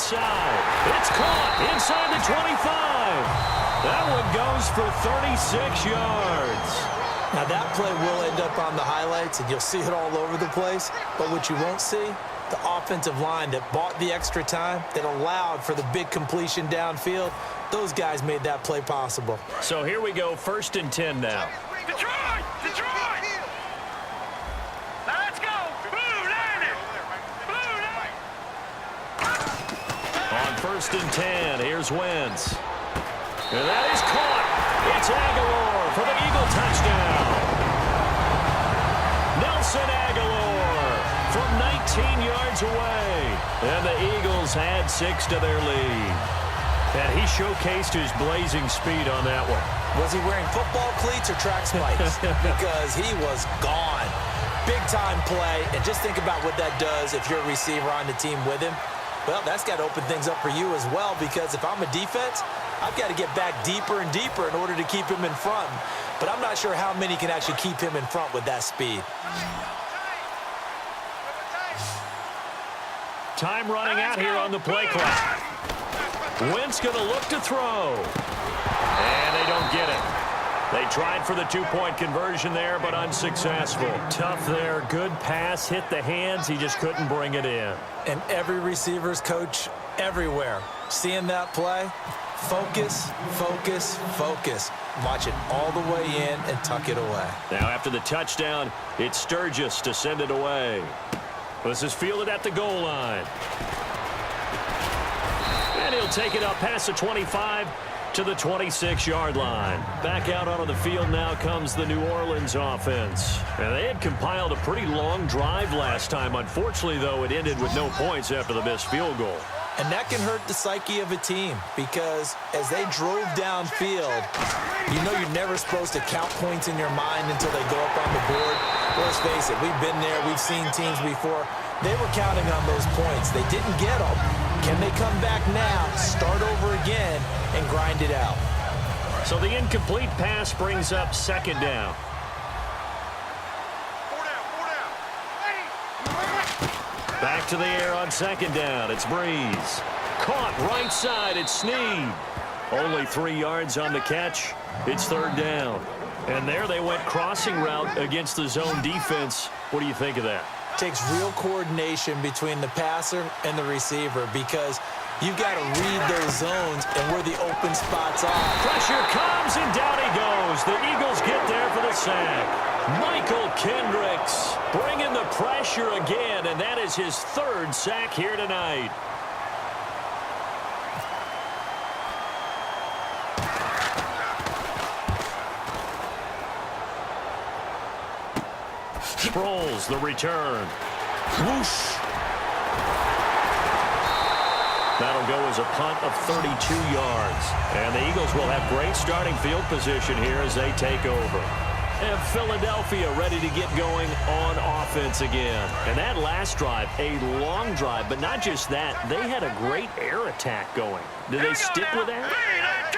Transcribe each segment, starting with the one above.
side. It's caught inside the 25. That one goes for 36 yards. Now, that play will end up on the highlights, and you'll see it all over the place. But what you won't see, the offensive line that bought the extra time, that allowed for the big completion downfield, those guys made that play possible. So here we go, 1st and 10 now. Detroit! Detroit! Let's go! Blue Lightning! Blue Lightning! On 1st and 10, here's Wentz. And that is caught. It's Aguilar for the Eagle touchdown. Nelson Aguilar from 19 yards away. And the Eagles add 6 to their lead. And he showcased his blazing speed on that one. Was he wearing football cleats or track spikes? Because he was gone. Big-time play. And just think about what that does if you're a receiver on the team with him. Well, that's got to open things up for you as well, because if I'm a defense, I've got to get back deeper and deeper in order to keep him in front. But I'm not sure how many can actually keep him in front with that speed. Time running out here on the play clock. Wentz going to look to throw. And they don't get it. They tried for the two-point conversion there, but unsuccessful. Tough there. Good pass. Hit the hands. He just couldn't bring it in. And every receiver's coach everywhere, seeing that play, focus, focus, focus. Watch it all the way in and tuck it away. Now after the touchdown, it's Sturgis to send it away. This is fielded at the goal line. And he'll take it up past the 25 to the 26-yard line. Back out onto the field now comes the New Orleans offense. And they had compiled a pretty long drive last time. Unfortunately, though, it ended with no points after the missed field goal. And that can hurt the psyche of a team, because as they drove downfield, you know you're never supposed to count points in your mind until they go up on the board. Let's face it, we've been there, we've seen teams before. They were counting on those points. They didn't get them. Can they come back now, start over again, and grind it out? So the incomplete pass brings up 2nd down. Back to the air on 2nd down. It's Breeze. Caught right side. It's Snead. Only 3 yards on the catch. It's 3rd down. And there they went crossing route against the zone defense. What do you think of that? Takes real coordination between the passer and the receiver, because you've got to read those zones and where the open spots are. Pressure comes, and down he goes. The Eagles get there for the sack. Michael Kendricks bringing the pressure again, and that is his 3rd sack here tonight. Sproles, the return. Whoosh. That'll go as a punt of 32 yards. And the Eagles will have great starting field position here as they take over. And Philadelphia ready to get going on offense again. And that last drive, a long drive, but not just that. They had a great air attack going. Do they stick with that?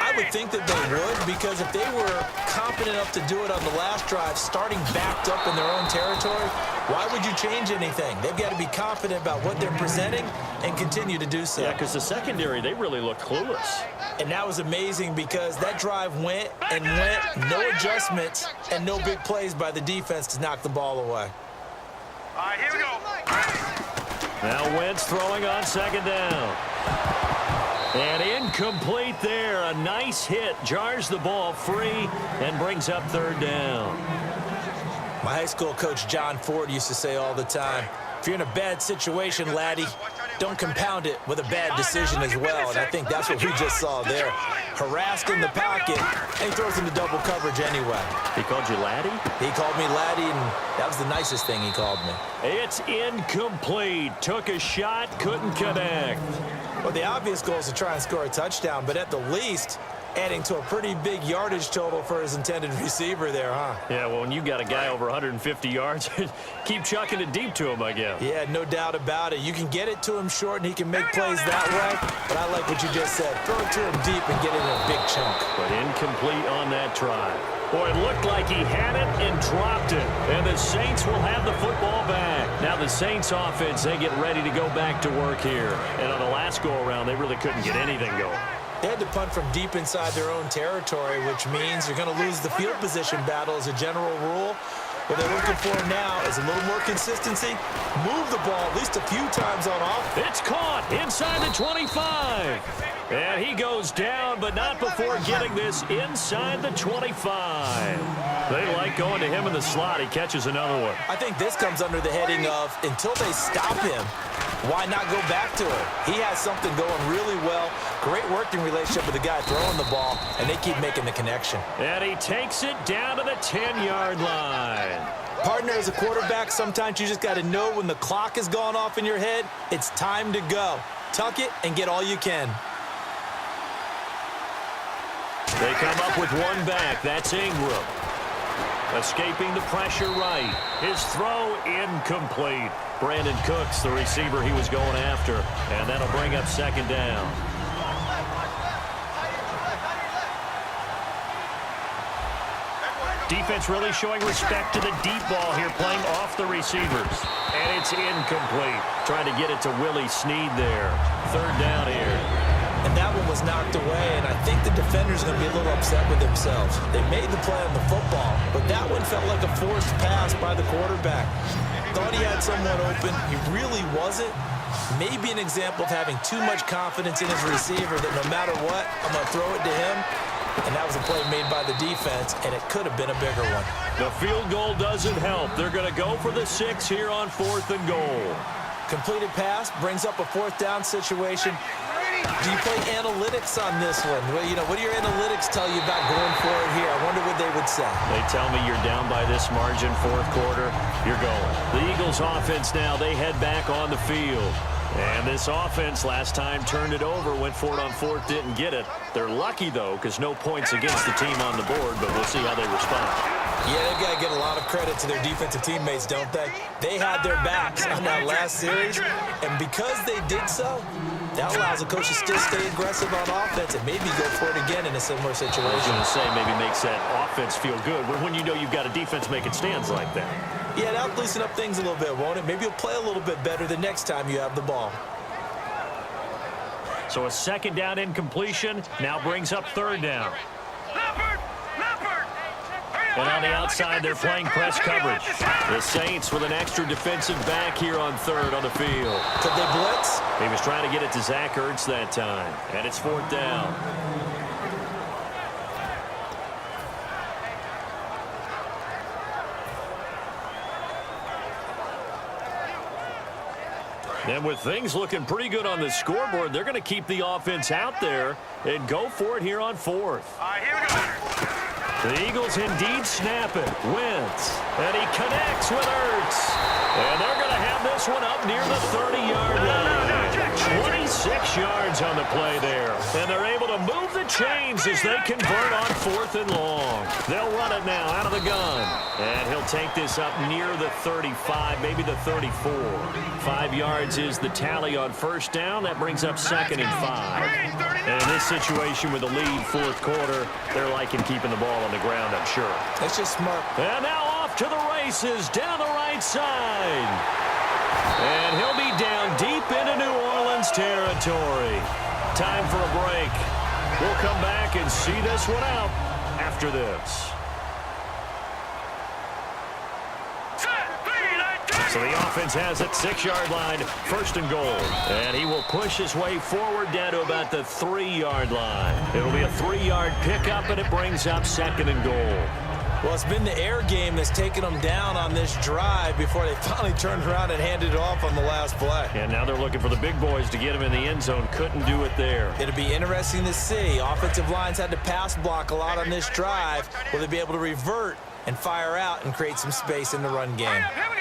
I would think that they would, because if they were confident enough to do it on the last drive, starting backed up in their own territory, why would you change anything? They've got to be confident about what they're presenting and continue to do so. Yeah, because the secondary, they really looked clueless. And that was amazing, because that drive went and went, no adjustments and no big plays by the defense to knock the ball away. All right, here we go. Now Wentz throwing on 2nd down. And incomplete there. A nice hit. Jars the ball free and brings up 3rd down. My high school coach, John Ford, used to say all the time, if you're in a bad situation, laddie, don't compound it with a bad decision as well. And I think that's what we just saw there. Harassed in the pocket, and he throws into double coverage anyway. He called you laddie? He called me laddie, and that was the nicest thing he called me. It's incomplete. Took a shot, couldn't connect. Well, the obvious goal is to try and score a touchdown, but at the least, adding to a pretty big yardage total for his intended receiver there, huh? Yeah, well, when you got a guy over 150 yards, keep chucking it deep to him, I guess. Yeah, no doubt about it. You can get it to him short, and he can make plays that way, but I like what you just said. Throw it to him deep and get it in a big chunk. But incomplete on that try. Boy, it looked like he had it and dropped it. And the Saints will have the football back. Now the Saints offense, they get ready to go back to work here. And on the last go-around, they really couldn't get anything going. They had to punt from deep inside their own territory, which means you're going to lose the field position battle as a general rule. What they're looking for now is a little more consistency. Move the ball at least a few times on offense. It's caught inside the 25. And he goes down, but not before getting this inside the 25. They like going to him in the slot. He catches another one. I think this comes under the heading of until they stop him, why not go back to it? He has something going really well. Great working relationship with the guy throwing the ball, and they keep making the connection. And he takes it down to the 10-yard line. Partner, as a quarterback, sometimes you just got to know when the clock has gone off in your head, it's time to go. Tuck it and get all you can. They come up with one back. That's Ingram. Escaping the pressure right. His throw incomplete. Brandon Cooks, the receiver he was going after. And that'll bring up second down. Defense really showing respect to the deep ball here, playing off the receivers. And it's incomplete. Trying to get it to Willie Snead there. Third down here. And that one was knocked away, and I think the defender's going to be a little upset with themselves. They made the play on the football, but that one felt like a forced pass by the quarterback. Thought he had someone open. He really wasn't. Maybe an example of having too much confidence in his receiver that no matter what, I'm going to throw it to him. And that was a play made by the defense, and it could have been a bigger one. The field goal doesn't help. They're going to go for the 6 here on 4th and goal. Completed pass brings up a 4th down situation. Do you play analytics on this one? Well, you know, what do your analytics tell you about going for it here? I wonder what they would say. They tell me you're down by this margin, 4th quarter, you're going. The Eagles offense now, they head back on the field. And this offense last time turned it over, went for it on 4th, didn't get it. They're lucky, though, because no points against the team on the board, but we'll see how they respond. Yeah, they've got to give a lot of credit to their defensive teammates, don't they? They had their backs on that last series, and because they did so, that allows the coach to still stay aggressive on offense and maybe go for it again in a similar situation. I was going to say maybe makes that offense feel good, but when you know you've got a defense making stands like that. Yeah, that'll loosen up things a little bit, won't it? Maybe you'll play a little bit better the next time you have the ball. So a second down incompletion now brings up third down. And on the outside, they're playing press coverage. The Saints with an extra defensive back here on third on the field. Could they blitz? He was trying to get it to Zach Ertz that time. And it's 4th down. And with things looking pretty good on the scoreboard, they're going to keep the offense out there and go for it here on 4th. All right, here we go. The Eagles indeed snap it. Wentz. And he connects with Ertz. And they're going to have this one up near the 30-yard line. 26 yards on the play there. And they're able to move the chains as they convert on 4th and long. They'll run it now out of the gun. And he'll take this up near the 35, maybe the 34. 5 yards is the tally on first down. That brings up 2nd and 5. And in this situation with the lead 4th quarter, they're liking keeping the ball on the ground, I'm sure. That's just smart. And now off to the races down the right side. And he'll be down deep into New Orleans territory. Time for a break. We'll come back and see this one out after this. So the offense has it, 6-yard line, 1st and goal. And he will push his way forward down to about the 3-yard line. It'll be a 3-yard pickup, and it brings up 2nd and goal. Well, it's been the air game that's taken them down on this drive before they finally turned around and handed it off on the last play. And now they're looking for the big boys to get him in the end zone. Couldn't do it there. It'll be interesting to see. Offensive lines had to pass block a lot on this drive. Will they be able to revert and fire out and create some space in the run game? Here we go.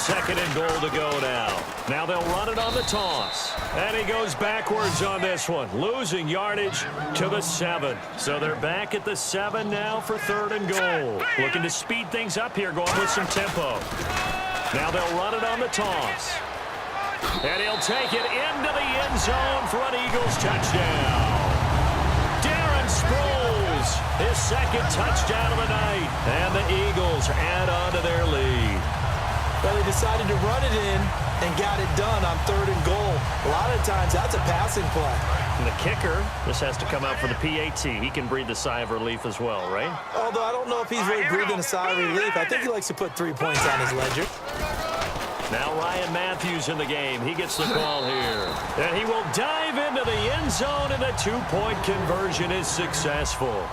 2nd and goal to go now. Now they'll run it on the toss. And he goes backwards on this one, losing yardage to the 7. So they're back at the 7 now for 3rd and goal. Looking to speed things up here, going with some tempo. Now they'll run it on the toss. And he'll take it into the end zone for an Eagles touchdown. Darren Sproles His second touchdown of the night. And the Eagles add on to their lead. Well, they decided to run it in and got it done on 3rd and goal. A lot of times, that's a passing play. And the kicker, this has to come out for the PAT. He can breathe a sigh of relief as well, right? Although I don't know if he's really breathing a sigh of relief. I think he likes to put 3 points on his ledger. Now Ryan Matthews in the game. He gets the call here. And he will dive into the end zone, and the 2-point conversion is successful.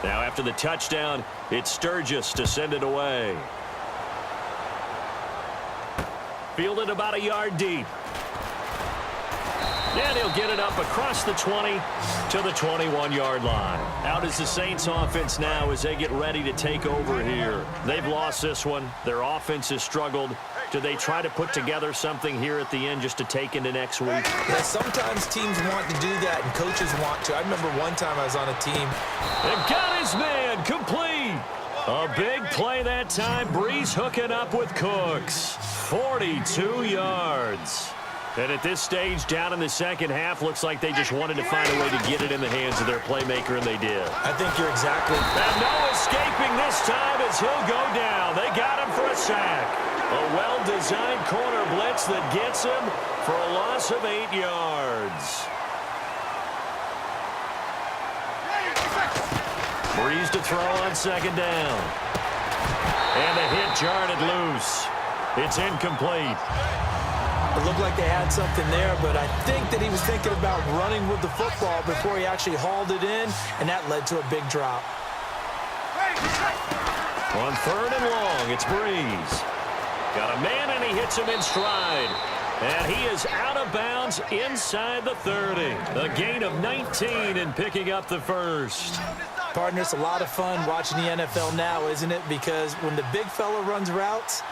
Now after the touchdown, it's Sturgis to send it away. Fielded about a yard deep. And he'll get it up across the 20 to the 21-yard line. Out is the Saints offense now as they get ready to take over here. They've lost this one. Their offense has struggled. Do they try to put together something here at the end just to take into next week? Yeah, sometimes teams want to do that and coaches want to. I remember one time I was on a team. And got his man complete. A big play that time. Breeze hooking up with Cooks. 42 yards. And at this stage, down in the second half, looks like they just wanted to find a way to get it in the hands of their playmaker, and they did. I think you're exactly. And no escaping this time as he'll go down. They got him for a sack. A well-designed corner blitz that gets him for a loss of 8 yards. Breeze to throw on second down. And the hit jarred it loose. It's incomplete. It looked like they had something there, but I think that he was thinking about running with the football before he actually hauled it in, and that led to a big drop. On 3rd and long, it's Breeze. Got a man, and he hits him in stride. And he is out of bounds inside the 30. A gain of 19 and picking up the first. Partner, it's a lot of fun watching the NFL now, isn't it? Because when the big fella runs routes,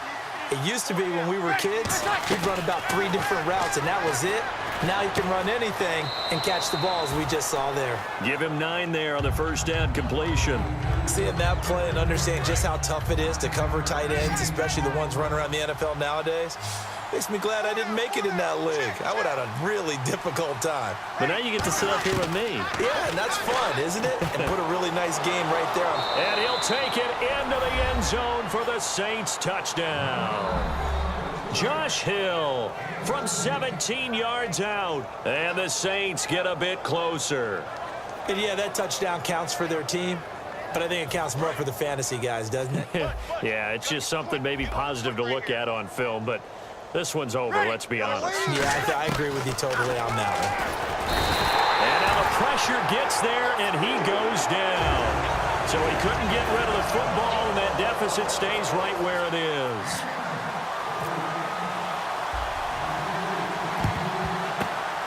it used to be when we were kids, he'd run about 3 different routes, and that was it. Now he can run anything and catch the balls we just saw there. Give him 9 there on the first down completion. Seeing that play and understanding just how tough it is to cover tight ends, especially the ones running around the NFL nowadays, makes me glad I didn't make it in that league. I would have had a really difficult time. But now you get to sit up here with me. Yeah, and that's fun, isn't it? And put a really nice game right there. And he'll take it into the end zone for the Saints touchdown. Josh Hill from 17 yards out. And the Saints get a bit closer. And yeah, that touchdown counts for their team. But I think it counts more for the fantasy guys, doesn't it? Yeah, it's just something maybe positive to look at on film. But this one's over, let's be honest. Yeah, I agree with you totally on that one. And now the pressure gets there, and he goes down. So he couldn't get rid of the football, and that deficit stays right where it is.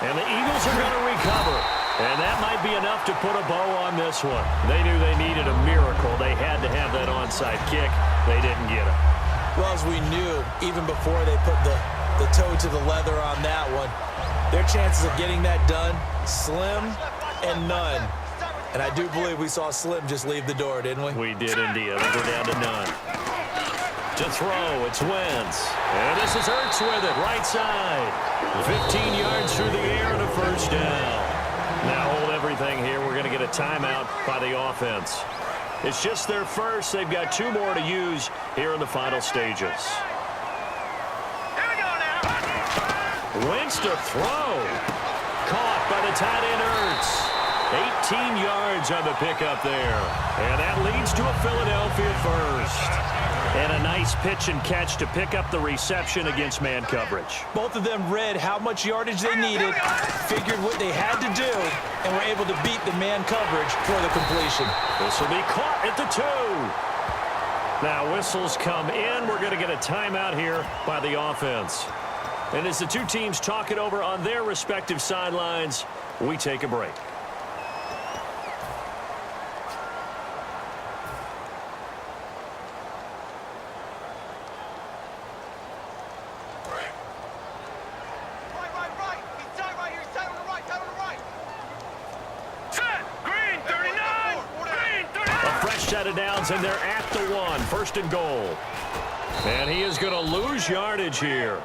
And the Eagles are going to recover. And that might be enough to put a bow on this one. They knew they needed a miracle. They had to have that onside kick. They didn't get it. Well, as we knew, even before they put the toe to the leather on that one, their chances of getting that done, slim and none. And I do believe we saw Slim just leave the door, didn't we? We did indeed. I think we're down to none. To throw, it's Wentz. And this is Ertz with it, right side. 15 yards through the air and a first down. Now hold everything here. We're going to get a timeout by the offense. It's just their first. They've got 2 more to use here in the final stages. Here we go now. Wentz to throw. Caught by the tight end Ertz. 18 yards on the pickup there. And that leads to a Philadelphia first. And a nice pitch and catch to pick up the reception against man coverage. Both of them read how much yardage they needed, figured what they had to do, and were able to beat the man coverage for the completion. This will be caught at the 2. Now whistles come in. We're going to get a timeout here by the offense. And as the 2 teams talk it over on their respective sidelines, we take a break. Set of downs, and they're at the 1. First and goal. And he is going to lose yardage here.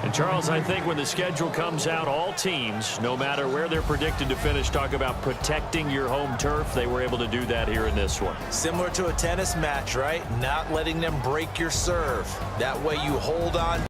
And Charles, I think when the schedule comes out, all teams, no matter where they're predicted to finish, talk about protecting your home turf. They were able to do that here in this one. Similar to a tennis match, right? Not letting them break your serve. That way you hold on.